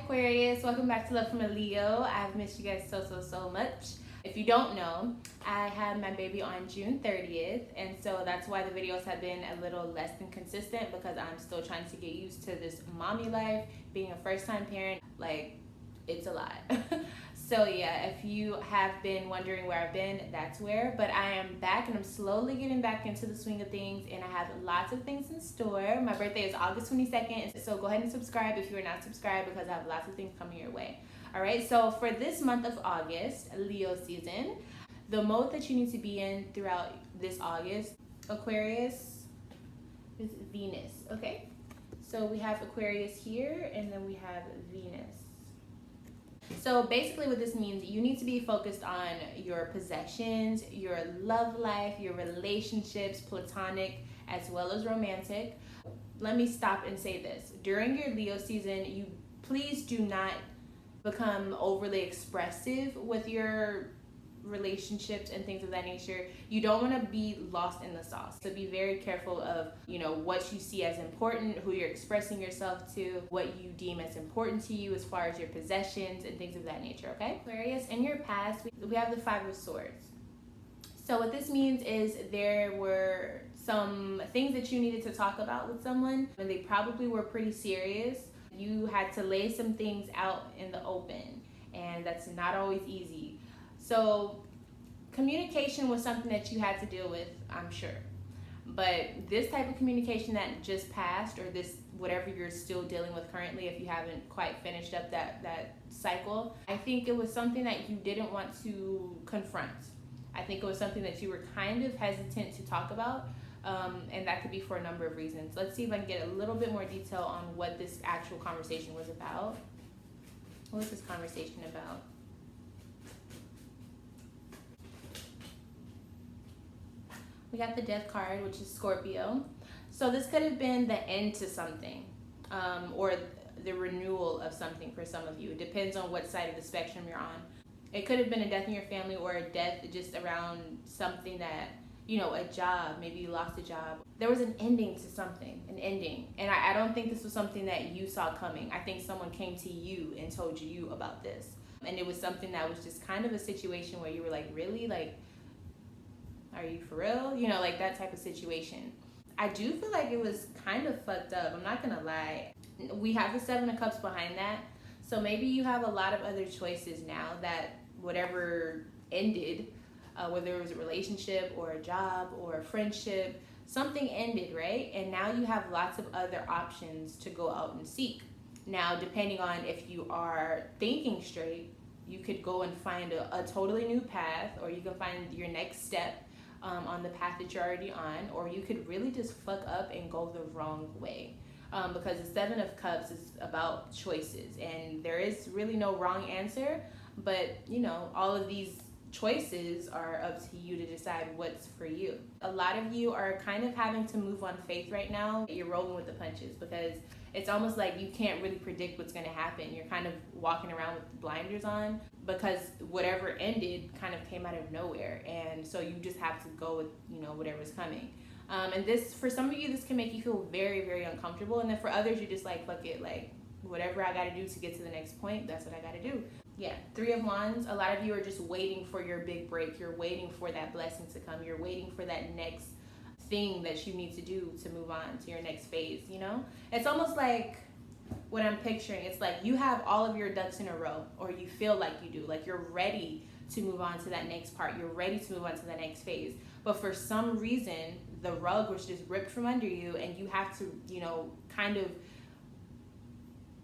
Aquarius, welcome back to Love from a Leo. I've missed you guys so much. If you don't know, I had my baby on June 30th, and so that's why the videos have been a little less than consistent, because I'm still trying to get used to this mommy life, being a first-time parent. Like, it's a lot. So yeah, if you have been wondering where I've been, that's where. But I am back, and I'm slowly getting back into the swing of things, and I have lots of things in store. My birthday is August 22nd, so go ahead and subscribe if you are not subscribed, because I have lots of things coming your way. All right, so for this month of August, Leo season, the mode that you need to be in throughout this August, Aquarius, is Venus, okay? So we have Aquarius here, and then we have Venus. So basically what this means, you need to be focused on your possessions, your love life, your relationships, platonic as well as romantic. Let me stop and say this. During your Leo season, you please do not become overly expressive with your relationships and things of that nature. You don't want to be lost in the sauce. So be very careful of, what you see as important, who you're expressing yourself to, what you deem as important to you as far as your possessions and things of that nature, okay? Aquarius, in your past, we have the Five of Swords. So what this means is there were some things that you needed to talk about with someone, and they probably were pretty serious. You had to lay some things out in the open, and that's not always easy. So communication was something that you had to deal with, I'm sure. But this type of communication that just passed, or this whatever you're still dealing with currently, if you haven't quite finished up that cycle, I think it was something that you didn't want to confront. I think it was something that you were kind of hesitant to talk about, and that could be for a number of reasons. Let's see if I can get a little bit more detail on what this actual conversation was about. What was this conversation about? We got the Death card, which is Scorpio. So this could have been the end to something, or the renewal of something for some of you. It depends on what side of the spectrum you're on. It could have been a death in your family, or a death just around something that, a job. Maybe you lost a job. There was an ending to something, an ending. And I don't think this was something that you saw coming. I think someone came to you and told you about this. And it was something that was just kind of a situation where you were like, really? Like, are you for real? Like that type of situation. I do feel like it was kind of fucked up. I'm not gonna lie. We have the Seven of Cups behind that. So maybe you have a lot of other choices now that whatever ended, whether it was a relationship or a job or a friendship, something ended, right? And now you have lots of other options to go out and seek. Now, depending on if you are thinking straight, you could go and find a totally new path, or you can find your next step on the path that you're already on, or you could really just fuck up and go the wrong way. Because the Seven of Cups is about choices, and there is really no wrong answer, but all of these choices are up to you to decide what's for you. A lot of you are kind of having to move on faith right now. You're rolling with the punches, because it's almost like you can't really predict what's going to happen. You're kind of walking around with blinders on, because whatever ended kind of came out of nowhere, and so you just have to go with whatever's coming. And this, for some of you, this can make you feel very, very uncomfortable, and then for others, you're just like, fuck it, like whatever I got to do to get to the next point, that's what I got to do. Yeah, Three of Wands. A lot of you are just waiting for your big break. You're waiting for that blessing to come. You're waiting for that next thing that you need to do to move on to your next phase. It's almost like what I'm picturing. It's like you have all of your ducks in a row, or you feel like you do, like you're ready to move on to that next part. You're ready to move on to the next phase, but for some reason the rug was just ripped from under you, and you have to kind of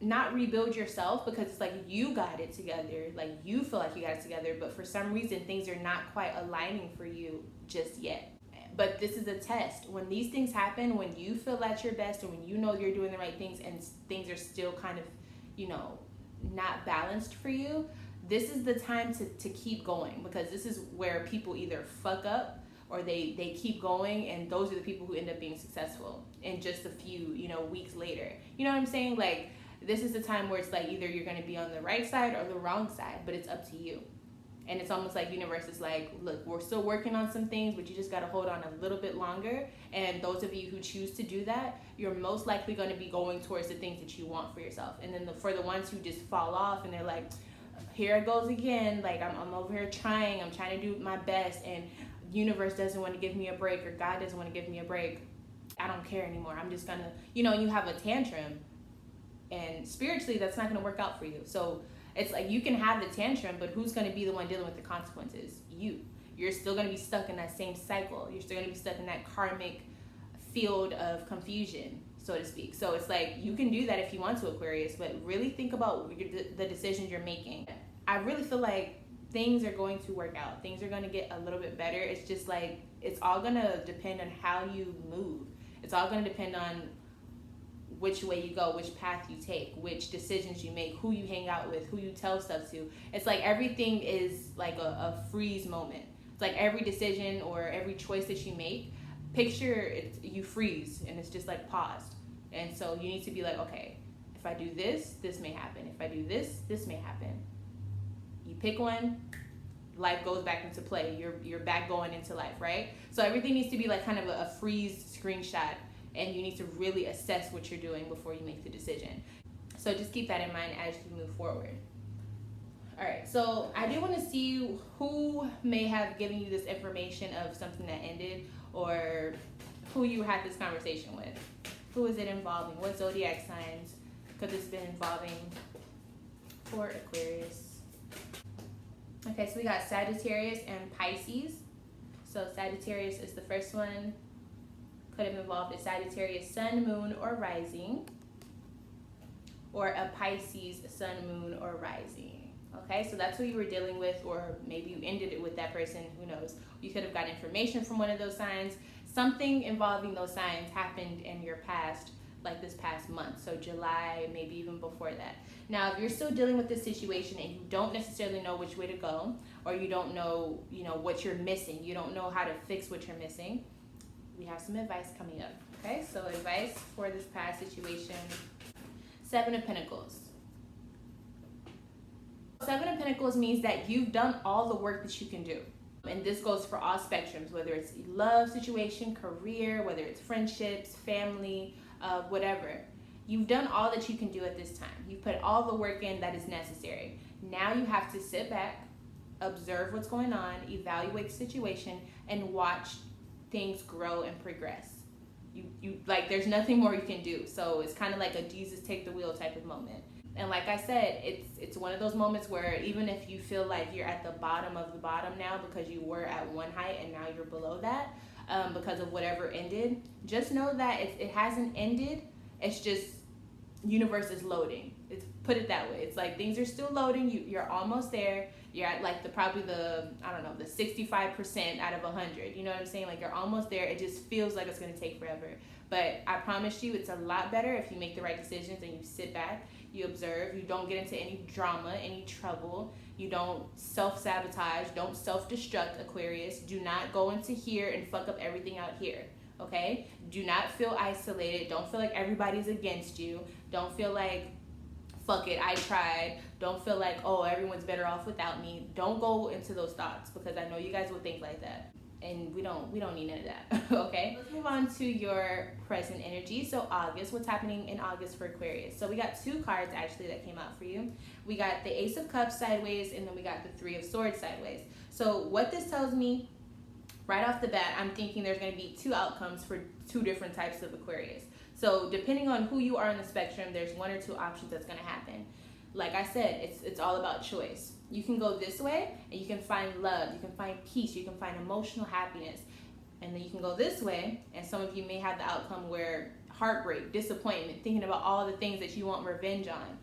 not rebuild yourself, because it's like you got it together, like you feel like you got it together, but for some reason things are not quite aligning for you just yet. But this is a test. When these things happen, when you feel at your best, and when you're doing the right things, and things are still kind of not balanced for you, this is the time to keep going, because this is where people either fuck up or they keep going, and those are the people who end up being successful in just a few weeks later. You know what I'm saying? Like, this is the time where it's like either you're going to be on the right side or the wrong side, but it's up to you. And it's almost like universe is like, look, we're still working on some things, but you just got to hold on a little bit longer. And those of you who choose to do that, you're most likely going to be going towards the things that you want for yourself. And then for the ones who just fall off and they're like, here it goes again, like I'm over here trying, I'm trying to do my best, and universe doesn't want to give me a break, or God doesn't want to give me a break. I don't care anymore. I'm just gonna, you have a tantrum, and spiritually that's not gonna work out for you. So it's like you can have the tantrum, but who's gonna be the one dealing with the consequences? You're still gonna be stuck in that same cycle. You're still gonna be stuck in that karmic field of confusion, so to speak. So it's like you can do that if you want to, Aquarius, but really think about the decisions you're making. I really feel like things are going to work out. Things are going to get a little bit better. It's just like, it's all going to depend on how you move. It's all going to depend on which way you go, which path you take, which decisions you make, who you hang out with, who you tell stuff to. It's like everything is like a freeze moment. It's like every decision or every choice that you make, picture you freeze and it's just like paused. And so you need to be like, okay, if I do this, this may happen. If I do this, this may happen. You pick one, life goes back into play. You're back going into life, right? So everything needs to be like kind of a freeze screenshot, and you need to really assess what you're doing before you make the decision. So just keep that in mind as you move forward. All right, so I do want to see who may have given you this information of something that ended, or who you had this conversation with. Who is it involving? What zodiac signs could this been involving for Aquarius? Okay, so we got Sagittarius and Pisces. So Sagittarius is the first one. Could have involved a Sagittarius sun, moon, or rising. Or a Pisces sun, moon, or rising. Okay, so that's who you were dealing with, or maybe you ended it with that person, who knows. You could have got information from one of those signs. Something involving those signs happened in your past, like this past month, so July, maybe even before that. Now, if you're still dealing with this situation and you don't necessarily know which way to go, or you don't know, what you're missing, you don't know how to fix what you're missing, we have some advice coming up. Okay, so advice for this past situation. 7 of Pentacles. 7 of Pentacles means that you've done all the work that you can do. And this goes for all spectrums, whether it's love situation, career, whether it's friendships, family, whatever. You've done all that you can do at this time. You've put all the work in that is necessary. Now you have to sit back, observe what's going on, evaluate the situation, and watch things grow and progress. You like, there's nothing more you can do. So it's kind of like a Jesus take the wheel type of moment. And like I said, it's one of those moments where even if you feel like you're at the bottom of the bottom now because you were at one height and now you're below that because of whatever ended, just know that it hasn't ended. It's just universe is loading. It's, put it that way. It's like things are still loading. You're almost there. You're at like probably the 65% out of 100. You know what I'm saying? Like you're almost there. It just feels like it's going to take forever. But I promise you, it's a lot better if you make the right decisions and you sit back, you observe, you don't get into any drama, any trouble, you don't self-sabotage, don't self-destruct, Aquarius. Do not go into here and fuck up everything out here, okay? Do not feel isolated. Don't feel like everybody's against you. Don't feel like, fuck it, I tried. Don't feel like, oh, everyone's better off without me. Don't go into those thoughts, because I know you guys will think like that. And we don't need none of that, okay? Let's move on to your present energy. So August, what's happening in August for Aquarius? So we got 2 cards actually that came out for you. We got the Ace of Cups sideways, and then we got the 3 of Swords sideways. So what this tells me, right off the bat, I'm thinking there's gonna be 2 outcomes for 2 different types of Aquarius. So depending on who you are in the spectrum, there's 1 or 2 options that's gonna happen. Like I said, it's all about choice. You can go this way and you can find love, you can find peace, you can find emotional happiness. And then you can go this way, and some of you may have the outcome where heartbreak, disappointment, thinking about all the things that you want revenge on,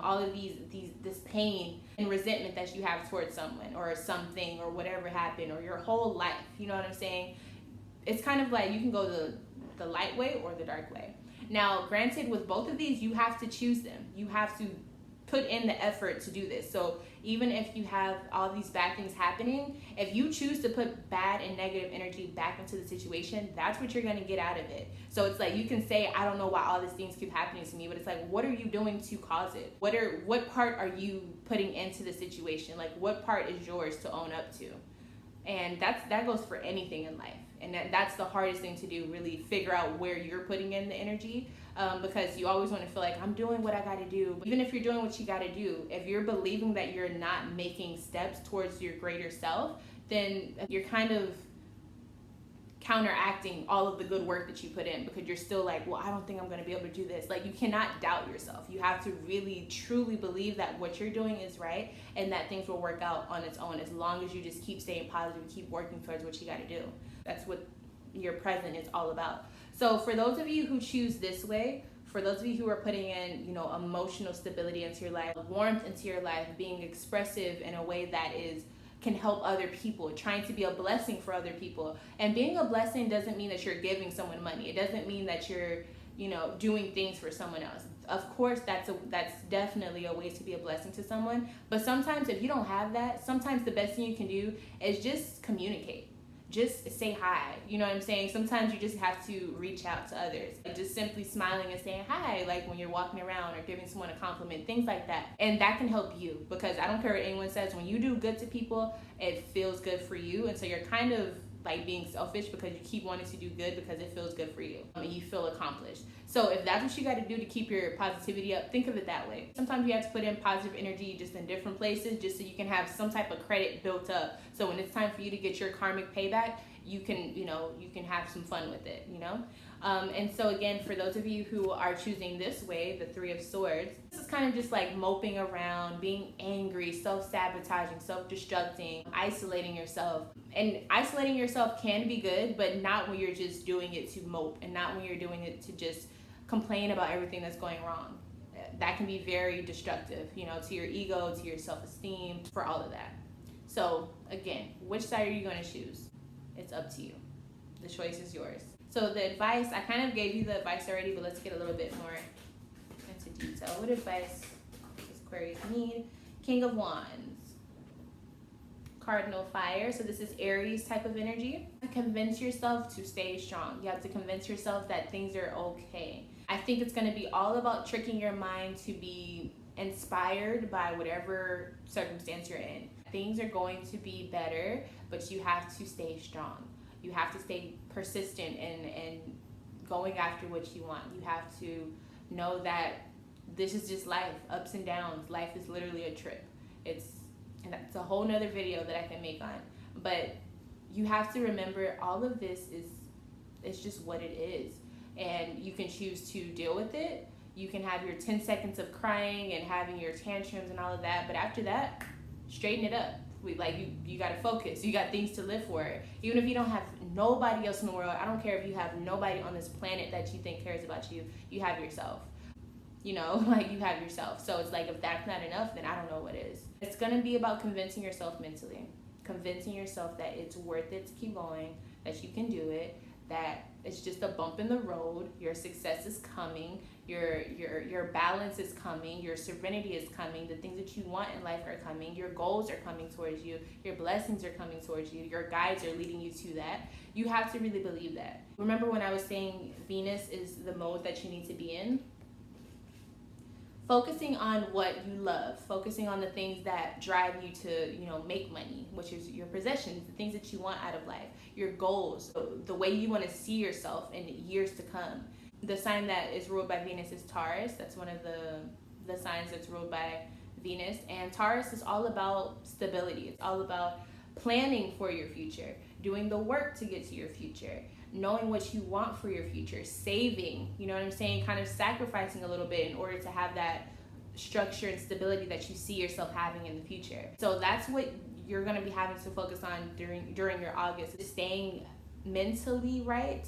all of this pain and resentment that you have towards someone or something or whatever happened, or your whole life. You know what I'm saying? It's kind of like you can go the light way or the dark way. Now, granted, with both of these, you have to choose them. You have to put in the effort to do this. So even if you have all these bad things happening, if you choose to put bad and negative energy back into the situation, that's what you're going to get out of it. So it's like, you can say, I don't know why all these things keep happening to me, but it's like, what are you doing to cause it? What part are you putting into the situation? Like, what part is yours to own up to? And that goes for anything in life. And that's the hardest thing to do, really figure out where you're putting in the energy, because you always want to feel like, I'm doing what I got to do. But even if you're doing what you got to do, if you're believing that you're not making steps towards your greater self, then you're kind of counteracting all of the good work that you put in, because you're still like, well, I don't think I'm going to be able to do this. Like, you cannot doubt yourself. You have to really truly believe that what you're doing is right, and that things will work out on its own, as long as you just keep staying positive, keep working towards what you got to do. That's what your present is all about. So for those of you who choose this way, for those of you who are putting in, emotional stability into your life, warmth into your life, being expressive in a way that can help other people, trying to be a blessing for other people. And being a blessing doesn't mean that you're giving someone money. It doesn't mean that you're, doing things for someone else. Of course, that's definitely a way to be a blessing to someone. But sometimes if you don't have that, sometimes the best thing you can do is just communicate. Just say hi. You know what I'm saying? Sometimes you just have to reach out to others. Just simply smiling and saying hi, like when you're walking around, or giving someone a compliment, things like that. And that can help you, because I don't care what anyone says, when you do good to people, it feels good for you. And so you're kind of like being selfish, because you keep wanting to do good because it feels good for you and you feel accomplished. So if that's what you got to do to keep your positivity up, think of it that way. Sometimes you have to put in positive energy just in different places, just so you can have some type of credit built up. So when it's time for you to get your karmic payback, you can have some fun with it, And so again, for those of you who are choosing this way, the Three of Swords, this is kind of just like moping around, being angry, self-sabotaging, self-destructing, isolating yourself. And isolating yourself can be good, but not when you're just doing it to mope, and not when you're doing it to just complain about everything that's going wrong. That can be very destructive, to your ego, to your self-esteem, for all of that. So again, which side are you going to choose? It's up to you. The choice is yours. So the advice, I kind of gave you the advice already, but let's get a little bit more into detail. What advice does Aquarius need? King of Wands. Cardinal Fire. So this is Aries type of energy. Convince yourself to stay strong. You have to convince yourself that things are okay. I think it's going to be all about tricking your mind to be inspired by whatever circumstance you're in. Things are going to be better, but you have to stay strong. You have to stay persistent and going after what you want. You have to know that this is just life, ups and downs. Life is literally a trip. And that's a whole nother video that I can make on. But you have to remember, all of this is just what it is. And you can choose to deal with it. You can have your 10 seconds of crying and having your tantrums and all of that. But after that, straighten it up. You got to focus. You got things to live for. Even if you don't have nobody else in the world, I don't care if you have nobody on this planet that you think cares about you, you have yourself. You have yourself. So it's like, if that's not enough, then I don't know what is. It's going to be about convincing yourself mentally. Convincing yourself that it's worth it to keep going, that you can do it, that it's just a bump in the road. Your success is coming. Your balance is coming. Your serenity is coming. The things that you want in life are coming. Your goals are coming towards you. Your blessings are coming towards you. Your guides are leading you to that. You have to really believe that. Remember when I was saying Venus is the mode that you need to be in? Focusing on what you love, focusing on the things that drive you to, make money, which is your possessions, the things that you want out of life, your goals, the way you want to see yourself in years to come. The sign that is ruled by Venus is Taurus. That's one of the signs that's ruled by Venus. And Taurus is all about stability. It's all about planning for your future, doing the work to get to your future, knowing what you want for your future, saving, kind of sacrificing a little bit in order to have that structure and stability that you see yourself having in the future. So that's what you're going to be having to focus on during your August, is staying mentally right,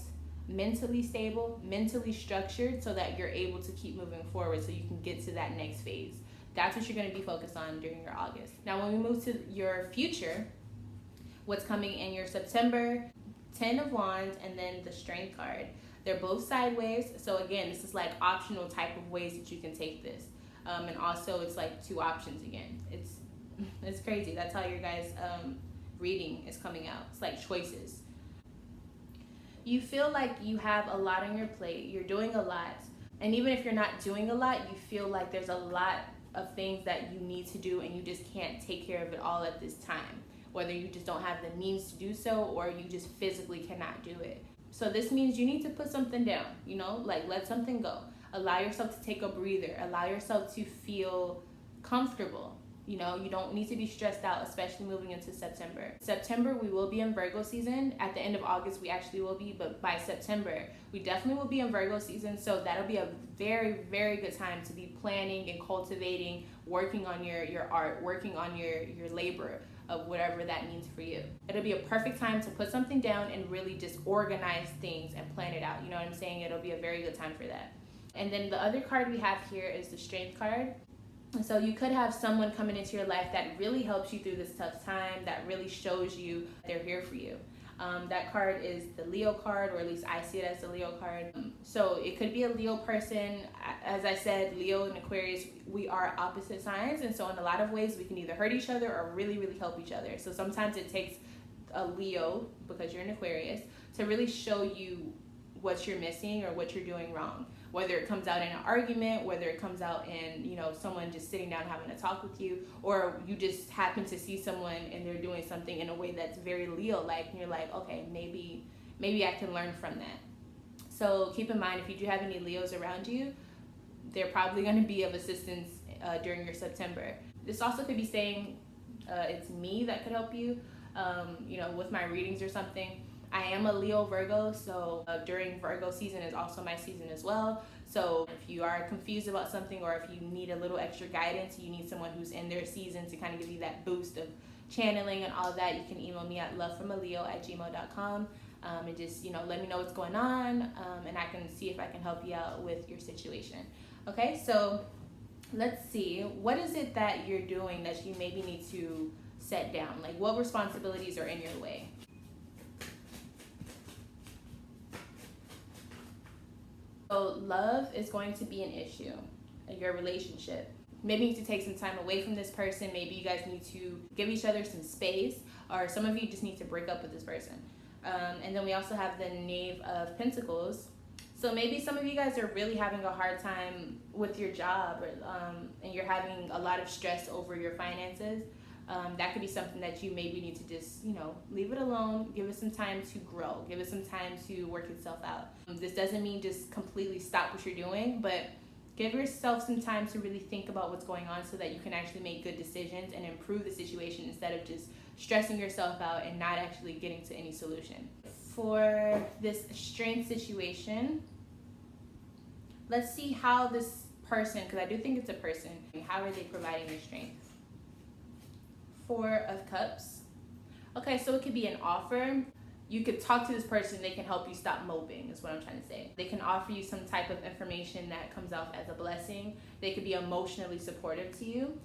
mentally stable, mentally structured, so that you're able to keep moving forward, so you can get to that next phase. That's what you're going to be focused on during your August. Now, when we move to your future, what's coming in your September, 10 of Wands, and then the Strength card. They're both sideways. So again, this is like optional type of ways that you can take this. And also it's like 2 options again. It's crazy. That's how your guys' reading is coming out. It's like choices. You feel like you have a lot on your plate. You're doing a lot. And even if you're not doing a lot, you feel like there's a lot of things that you need to do and you just can't take care of it all at this time. Whether you just don't have the means to do so or you just physically cannot do it. So this means you need to put something down, you know, like let something go. Allow yourself to take a breather. Allow yourself to feel comfortable. You know, you don't need to be stressed out, especially moving into September. September, we will be in Virgo season. At the end of August, we actually will be, but by September, we definitely will be in Virgo season. So that'll be a very, very good time to be planning and cultivating, working on your art, working on your labor of whatever that means for you. It'll be a perfect time to put something down and really just organize things and plan it out. You know what I'm saying? It'll be a very good time for that. And then the other card we have here is the Strength card. So you could have someone coming into your life that really helps you through this tough time, that really shows you they're here for you. That card is the Leo card, or at least I see it as the Leo card. So it could be a Leo person. As I said, Leo and Aquarius, we are opposite signs. And so in a lot of ways, we can either hurt each other or really, really help each other. So sometimes it takes a Leo, because you're an Aquarius, to really show you what you're missing or what you're doing wrong. Whether it comes out in an argument, whether it comes out in, you know, someone just sitting down having a talk with you, or you just happen to see someone and they're doing something in a way that's very Leo-like, and you're like, okay, maybe I can learn from that. So keep in mind, if you do have any Leos around you, they're probably going to be of assistance during your September. This also could be saying it's me that could help you, you know, with my readings or something. I am a Leo Virgo, so during Virgo season is also my season as well. So if you are confused about something, or if you need a little extra guidance, you need someone who's in their season to kind of give you that boost of channeling and all that, you can email me at lovefromaleo@gmail.com and just, you know, let me know what's going on, and I can see if I can help you out with your situation. Okay, so let's see. What is it that you're doing that you maybe need to set down? Like, what responsibilities are in your way? So love is going to be an issue in your relationship. Maybe you need to take some time away from this person. Maybe you guys need to give each other some space, or some of you just need to break up with this person. And then we also have the Knave of Pentacles. So maybe some of you guys are really having a hard time with your job, or, and you're having a lot of stress over your finances. That could be something that you maybe need to just, you know, leave it alone, give it some time to grow, give it some time to work itself out. This doesn't mean just completely stop what you're doing, but give yourself some time to really think about what's going on so that you can actually make good decisions and improve the situation instead of just stressing yourself out and not actually getting to any solution. For this Strength situation, let's see how this person, because I do think it's a person, how are they providing your strength? 4 of Cups. Okay, so it could be an offer. You could talk to this person, they can help you stop moping, is what I'm trying to say. They can offer you some type of information that comes off as a blessing. They could be emotionally supportive to you.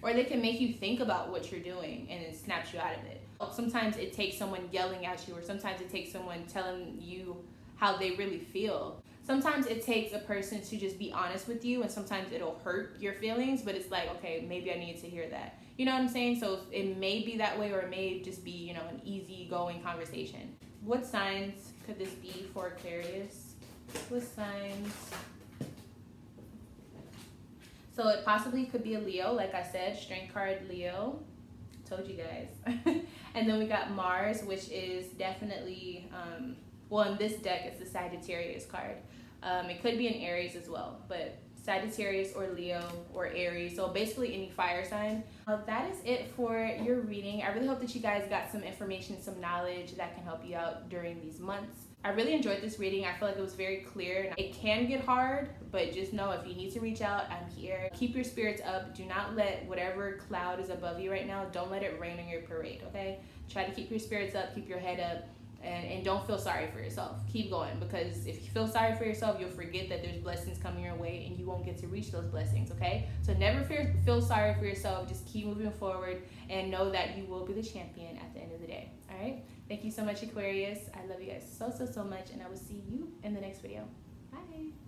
Or they can make you think about what you're doing and it snaps you out of it. Sometimes it takes someone yelling at you, or sometimes it takes someone telling you how they really feel. Sometimes it takes a person to just be honest with you, and sometimes it'll hurt your feelings, but it's like, okay, maybe I need to hear that. You know what I'm saying? So it may be that way, or it may just be, you know, an easy-going conversation. What signs could this be for Aquarius? What signs? So it possibly could be a Leo, like I said, Strength card, Leo. Told you guys. And then we got Mars, which is definitely, well, in this deck, it's the Sagittarius card. It could be an Aries as well, but Sagittarius or Leo or Aries, so basically any fire sign. That is it for your reading. I really hope that you guys got some information, some knowledge that can help you out during these months. I really enjoyed this reading. I feel like it was very clear. It can get hard, but just know if you need to reach out, I'm here. Keep your spirits up. Do not let whatever cloud is above you right now, don't let it rain on your parade, okay? Try to keep your spirits up, keep your head up. And don't feel sorry for yourself. Keep going, because if you feel sorry for yourself, you'll forget that there's blessings coming your way and you won't get to reach those blessings, okay? So never feel sorry for yourself. Just keep moving forward and know that you will be the champion at the end of the day, all right? Thank you so much, Aquarius. I love you guys so, so, so much, and I will see you in the next video. Bye.